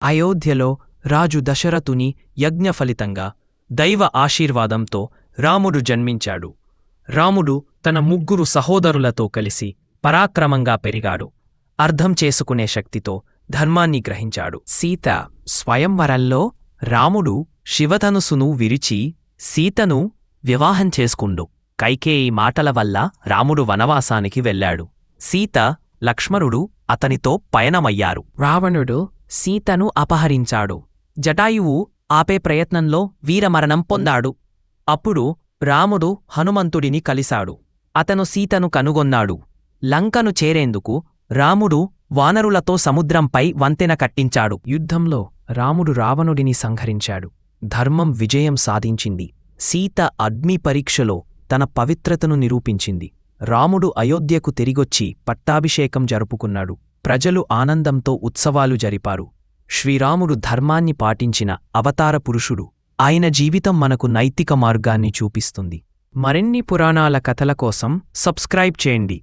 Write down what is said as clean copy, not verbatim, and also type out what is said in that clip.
అయోధ్యలో రాజు దశరథుని యజ్ఞఫలితంగా దైవ ఆశీర్వాదంతో రాముడు జన్మించాడు. రాముడు తన 3 సహోదరులతో కలిసి పరాక్రమంగా పెరిగాడు. అర్థం చేసుకునే శక్తితో ధర్మాన్ని గ్రహించాడు. సీత స్వయంవరంలో రాముడు శివధనుసును విరిచి సీతను వివాహం చేసుకుండు. కైకేయి మాటల వల్ల రాముడు వనవాసానికి వెళ్ళాడు. సీత, లక్ష్మణుడు అతనితో పయనమయ్యారు. రావణుడు సీతను అపహరించాడు. జటాయువు ఆపే ప్రయత్నంలో వీరమరణం పొందాడు. అప్పుడు రాముడు హనుమంతుడిని కలిశాడు. అతను సీతను కనుగొన్నాడు. లంకను చేరేందుకు రాముడు వానరులతో సముద్రంపై వంతెన కట్టించాడు. యుద్ధంలో రాముడు రావణుడిని సంహరించాడు. ధర్మం విజయం సాధించింది. సీత అగ్ని పరీక్షలో తన పవిత్రతను నిరూపించింది. రాముడు అయోధ్యకు తిరిగొచ్చి పట్టాభిషేకం జరుపుకున్నాడు. ప్రజలు ఆనందంతో ఉత్సవాలు జరిపారు. శ్రీరాముడు ధర్మాన్ని పాటించిన అవతార పురుషుడు. ఆయన జీవితం మనకు నైతిక మార్గాన్ని చూపిస్తుంది. మరిన్ని పురాణాల కథల కోసం సబ్స్క్రైబ్ చేయండి.